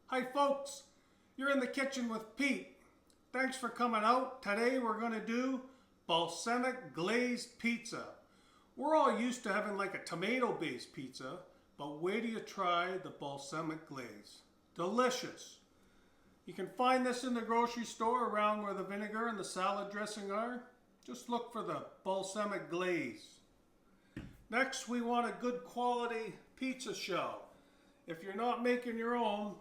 Hi folks, you're in the kitchen with Pete. Thanks for coming out. Today we're going to do balsamic glazed pizza. We're all used to having like a tomato based pizza, but wait till you try the balsamic glaze. Delicious. You can find this in the grocery store around where the vinegar and the salad dressing are. Just look for the balsamic glaze. Next, we want a good quality pizza shell. If you're not making your own,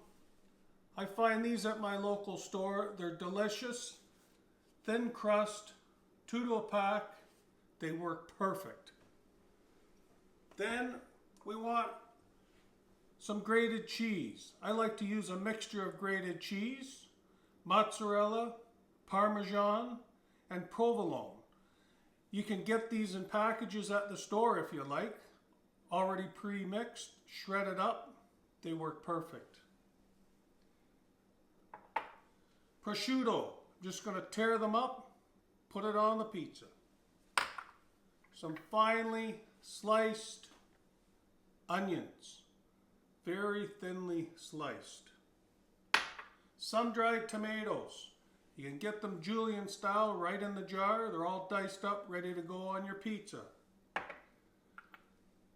I find these at my local store. They're delicious, thin crust, 2 to a pack. They work perfect. Then we want some grated cheese. I like to use a mixture of grated cheese, mozzarella, parmesan, and provolone. You can get these in packages at the store if you like, already pre-mixed, shredded up. They work perfect. Prosciutto, I'm just going to tear them up, put it on the pizza. Some finely sliced onions, very thinly sliced. Sun-dried tomatoes. You can get them julienne style right in the jar. They're all diced up, ready to go on your pizza.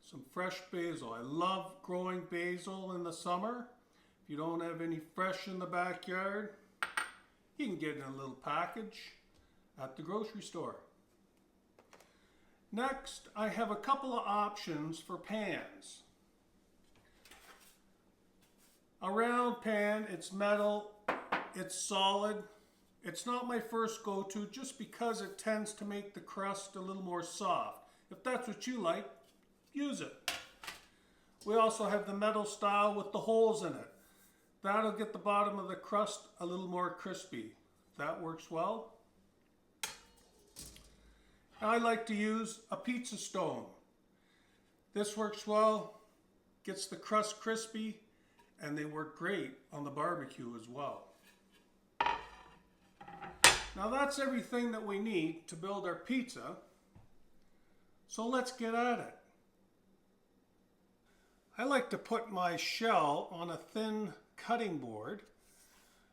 Some fresh basil. I love growing basil in the summer. If you don't have any fresh in the backyard, you can get it in a little package at the grocery store. Next, I have a couple of options for pans. A round pan, it's metal, it's solid. It's not my first go-to just because it tends to make the crust a little more soft. If that's what you like, use it. We also have the metal style with the holes in it. That'll get the bottom of the crust a little more crispy. That works well. I like to use a pizza stone. This works well, gets the crust crispy, and they work great on the barbecue as well. Now that's everything that we need to build our pizza. So let's get at it. I like to put my shell on a thin cutting board,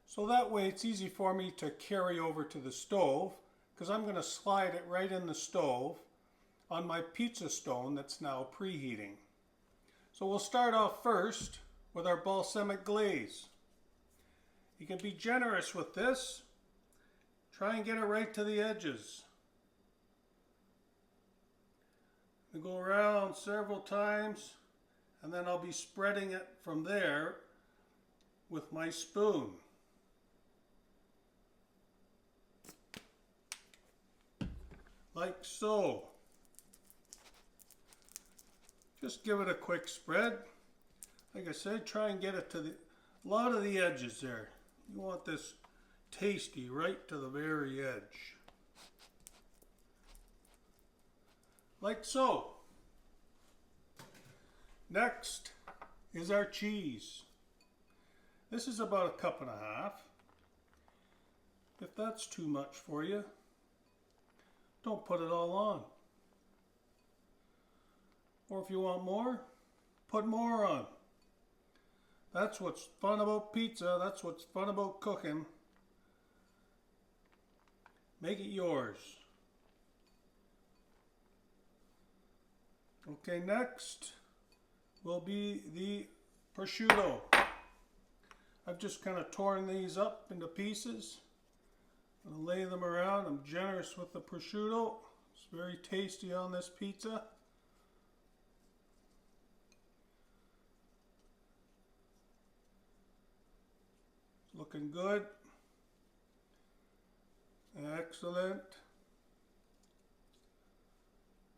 so that way it's easy for me to carry over to the stove, because I'm going to slide it right in the stove on my pizza stone that's now preheating. So we'll start off first with our balsamic glaze. You can be generous with this. Try and get it right to the edges. We go around several times, and then I'll be spreading it from there with my spoon. Like so. Just give it a quick spread. Like I said, try and get it to a lot of the edges there. You want this tasty right to the very edge. Like so. Next is our cheese. This is about 1.5 cups. If that's too much for you, don't put it all on. Or if you want more, put more on. That's what's fun about pizza. That's what's fun about cooking. Make it yours. Okay, next will be the prosciutto. I've just kind of torn these up into pieces. I'm going to lay them around. I'm generous with the prosciutto. It's very tasty on this pizza. It's looking good. Excellent.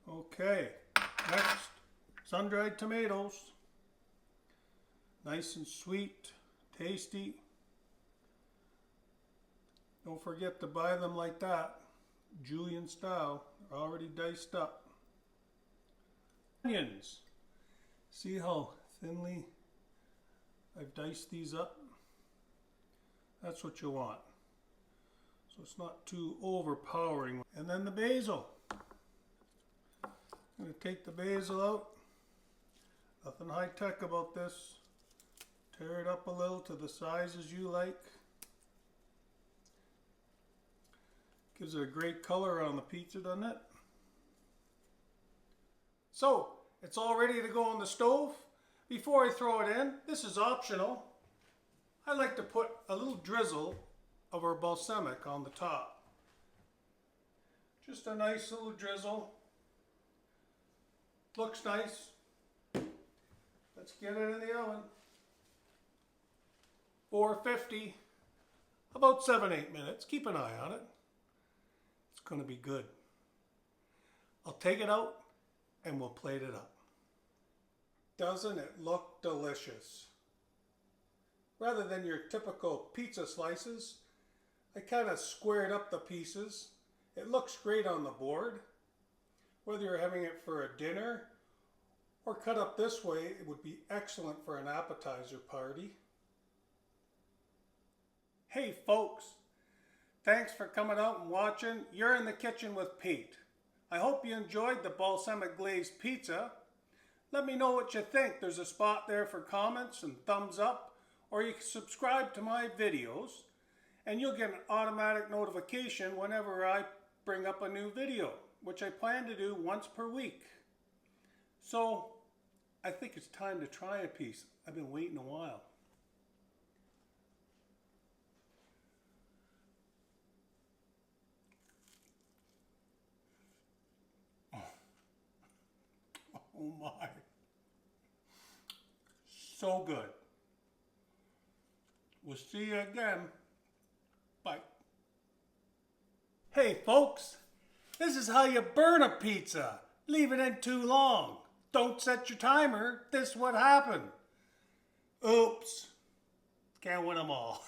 Okay, next, sun-dried tomatoes. Nice and sweet, tasty. Don't forget to buy them like that, julienne style. They're already diced up. Onions. See how thinly I've diced these up? That's what you want. So it's not too overpowering. And then the basil. I'm going to take the basil out. Nothing high tech about this. Tear it up a little to the sizes you like. Gives it a great color on the pizza, doesn't it? So, it's all ready to go on the stove. Before I throw it in, this is optional. I like to put a little drizzle of our balsamic on the top. Just a nice little drizzle. Looks nice. Let's get it in the oven. 450, about 7-8 minutes. Keep an eye on it. It's going to be good. I'll take it out and we'll plate it up. Doesn't it look delicious? Rather than your typical pizza slices, I kind of squared up the pieces. It looks great on the board. Whether you're having it for a dinner or cut up this way, it would be excellent for an appetizer party. Hey folks, thanks for coming out and watching. You're in the Kitchen with Pete. I hope you enjoyed the balsamic glazed pizza. Let me know what you think. There's a spot there for comments and thumbs up, or you can subscribe to my videos and you'll get an automatic notification whenever I bring up a new video, which I plan to do once per week. So I think it's time to try a piece. I've been waiting a while. Oh my. So good. We'll see you again. Bye. Hey folks, this is how you burn a pizza. Leave it in too long. Don't set your timer. This is what happened. Oops. Can't win them all.